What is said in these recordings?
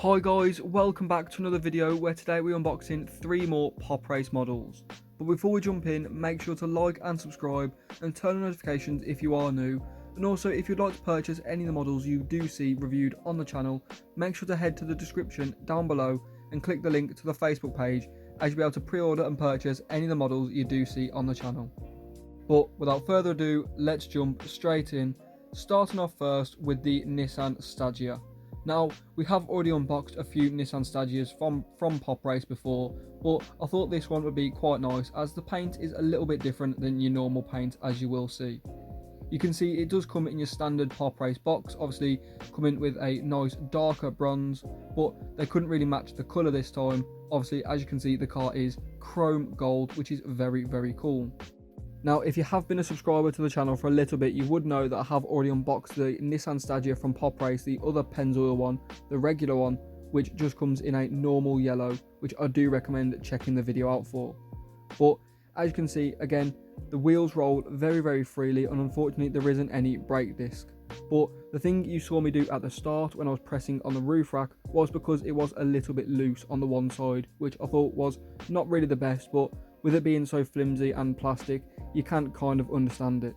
Hi guys, welcome back to another video where today we're unboxing 3 more PopRace models. But before we jump in, make sure to like and subscribe and turn on notifications if you are new. And also, if you'd like to purchase any of the models you do see reviewed on the channel, make sure to head to the description down below and click the link to the Facebook page, as you'll be able to pre-order and purchase any of the models you do see on the channel. But without further ado, let's jump straight in, starting off first with the Nissan Stagea. Now, we have already unboxed a few Nissan Stageas from PopRace before, but I thought this one would be quite nice as the paint is a little bit different than your normal paint, as you will see. You can see it does come in your standard PopRace box, obviously coming with a nice darker bronze, but they couldn't really match the colour this time. Obviously, as you can see, the car is chrome gold, which is very, very cool. Now, if you have been a subscriber to the channel for a little bit, you would know that I have already unboxed the Nissan Stagea from PopRace, the other Pennzoil one, the regular one, which just comes in a normal yellow, which I do recommend checking the video out for. But as you can see, again, the wheels roll very, very freely, and unfortunately there isn't any brake disc. But the thing you saw me do at the start when I was pressing on the roof rack was because it was a little bit loose on the one side, which I thought was not really the best, but with it being so flimsy and plastic, you can kind of understand it.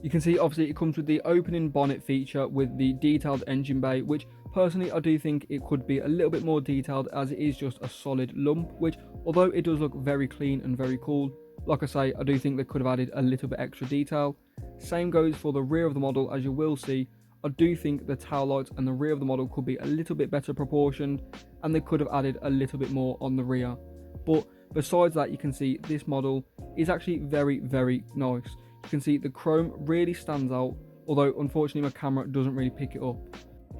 You can see obviously it comes with the opening bonnet feature with the detailed engine bay, which personally I do think it could be a little bit more detailed, as it is just a solid lump, which although it does look very clean and very cool, like I say, I do think they could have added a little bit extra detail. Same goes for the rear of the model. As you will see, I do think the tail lights and the rear of the model could be a little bit better proportioned, and they could have added a little bit more on the rear. But besides that, you can see this model is actually very, very nice. You can see the chrome really stands out, although unfortunately my camera doesn't really pick it up.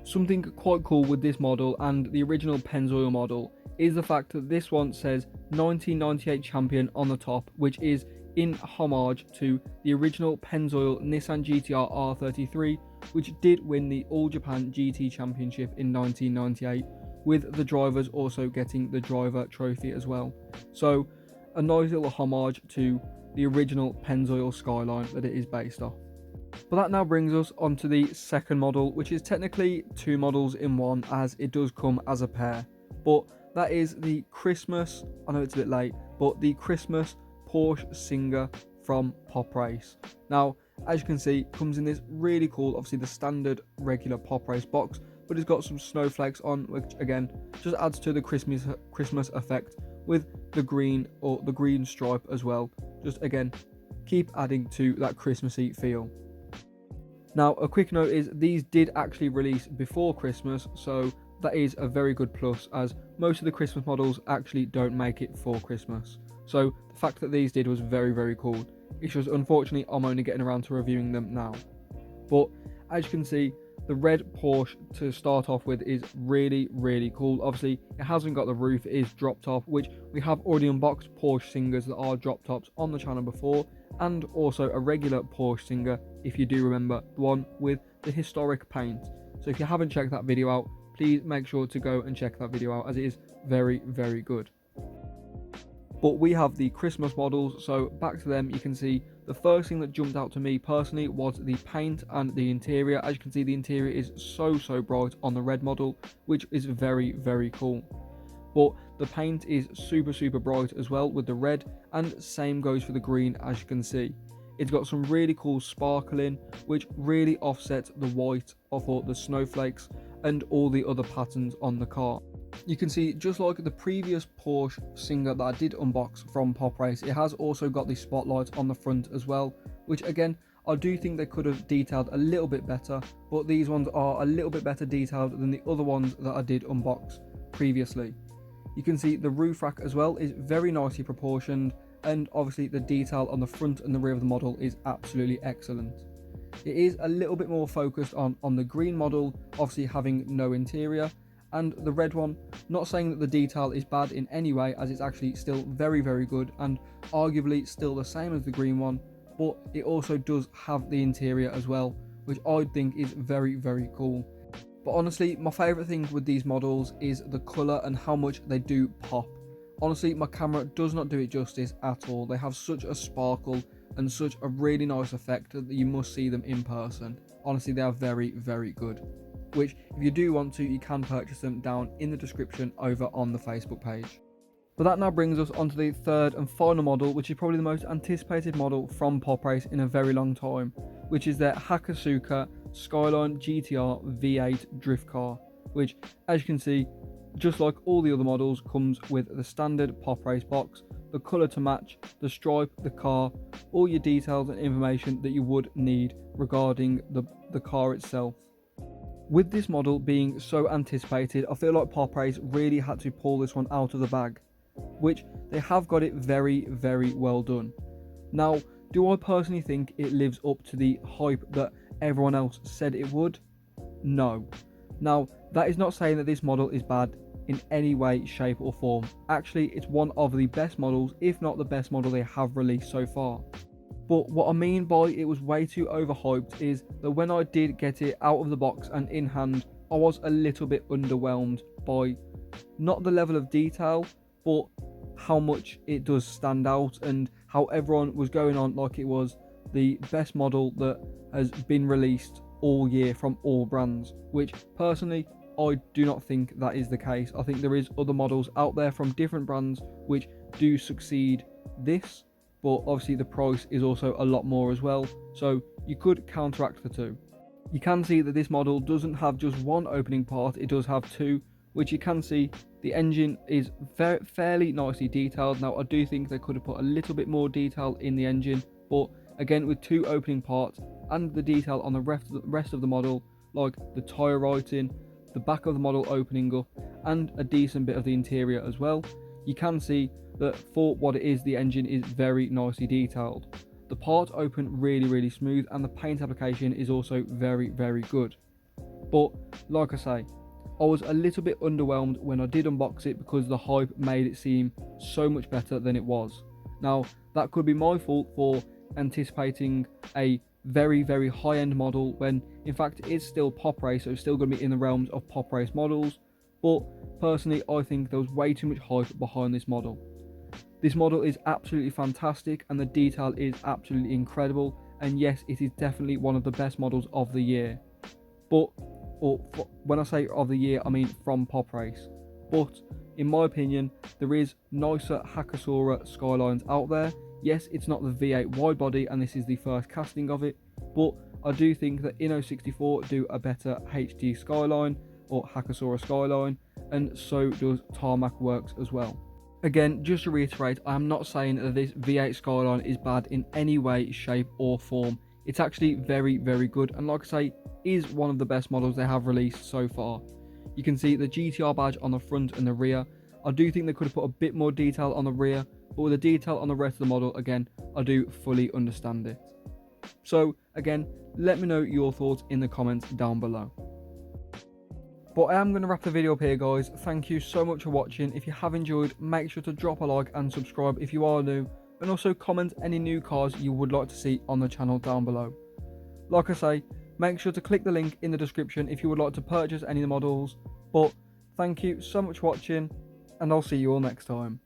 Something quite cool with this model and the original Pennzoil model is the fact that this one says 1998 champion on the top, which is in homage to the original Pennzoil Nissan GTR R33, which did win the All Japan GT Championship in 1998, with the drivers also getting the driver trophy as well. So a nice little homage to the original Pennzoil Skyline that it is based off. But that now brings us on to the second model, which is technically 2 models in one, as it does come as a pair. But that is the Christmas, I know it's a bit late, but the Christmas Porsche Singer from PopRace. Now, as you can see, it comes in this really cool, obviously the standard regular PopRace box, but it's got some snowflakes on, which again just adds to the Christmas effect, with the green or the green stripe as well. Just again, keep adding to that Christmassy feel. Now, a quick note is these did actually release before Christmas, so that is a very good plus, as most of the Christmas models actually don't make it for Christmas. So the fact that these did was very, very cool. It's just unfortunately I'm only getting around to reviewing them now. But as you can see, the red Porsche to start off with is really, really cool. Obviously, it hasn't got the roof, it is drop top, which we have already unboxed Porsche Singers that are drop tops on the channel before, and also a regular Porsche Singer, if you do remember, the one with the historic paint. So if you haven't checked that video out, please make sure to go and check that video out, as it is very, very good. But we have the Christmas models, so back to them. You can see the first thing that jumped out to me personally was the paint and the interior. As you can see, the interior is so bright on the red model, which is very, very cool. But the paint is super bright as well with the red, and same goes for the green. As you can see, it's got some really cool sparkling, which really offsets the white of all the snowflakes and all the other patterns on the car. You can see, just like the previous Porsche Singer that I did unbox from PopRace, it has also got the spotlights on the front as well, which again, I do think they could have detailed a little bit better, but these ones are a little bit better detailed than the other ones that I did unbox previously. You can see the roof rack as well is very nicely proportioned, and obviously the detail on the front and the rear of the model is absolutely excellent. It is a little bit more focused on the green model, obviously having no interior, and the red one, not saying that the detail is bad in any way, as it's actually still very, very good and arguably still the same as the green one, but it also does have the interior as well, which I think is very, very cool. But honestly, my favourite thing with these models is the colour and how much they do pop. Honestly, my camera does not do it justice at all. They have such a sparkle and such a really nice effect that you must see them in person. Honestly, they are very, very good. which if you do want to, you can purchase them down in the description over on the Facebook page. But that now brings us onto the third and final model, which is probably the most anticipated model from PopRace in a very long time, which is their Hakosuka SKYLINE GTR V8 drift car, which, as you can see, just like all the other models, comes with the standard PopRace box, the colour to match, the stripe, the car, all your details and information that you would need regarding the car itself. With this model being so anticipated, I feel like PopRace really had to pull this one out of the bag, which they have got it very, very well done. Now, do I personally think it lives up to the hype that everyone else said it would? No. Now, that is not saying that this model is bad in any way, shape or form. Actually, it's one of the best models, if not the best model they have released so far. But what I mean by it was way too overhyped is that when I did get it out of the box and in hand, I was a little bit underwhelmed by not the level of detail, but how much it does stand out and how everyone was going on like it was the best model that has been released all year from all brands, which personally I do not think that is the case. I think there is other models out there from different brands which do succeed this, but obviously the price is also a lot more as well, so you could counteract the two. You can see that this model doesn't have just one opening part, it does have two, which you can see the engine is fairly nicely detailed. Now I do think they could have put a little bit more detail in the engine, but again, with two opening parts and the detail on the rest of the model, like the tyre writing, the back of the model opening up, and a decent bit of the interior as well, you can see that for what it is, the engine is very nicely detailed. The parts open really smooth, and the paint application is also very good. But like I say, I was a little bit underwhelmed when I did unbox it because the hype made it seem so much better than it was. Now, that could be my fault for anticipating a very high-end model when in fact it's still PopRace, so it's still going to be in the realms of PopRace models. But personally, I think there was way too much hype behind this model. This model is absolutely fantastic and the detail is absolutely incredible, and yes, it is definitely one of the best models of the year. But when I say of the year, I mean from PopRace. But in my opinion, there is nicer Hakosuka Skylines out there. Yes, it's not the V8 wide body and this is the first casting of it, but I do think that Inno64 do a better HD Skyline or Hakosuka Skyline, and so does Tarmac Works as well. Again, just to reiterate, I am not saying that this V8 Skyline is bad in any way, shape or form. It's actually very good, and like I say, is one of the best models they have released so far. You can see the GTR badge on the front and the rear. I do think they could have put a bit more detail on the rear, but with the detail on the rest of the model, again, I do fully understand it. So again, let me know your thoughts in the comments down below. But I am going to wrap the video up here, guys. Thank you so much for watching. If you have enjoyed, make sure to drop a like and subscribe if you are new, and also comment any new cars you would like to see on the channel down below. Like I say, make sure to click the link in the description if you would like to purchase any of the models. But thank you so much for watching, and I'll see you all next time.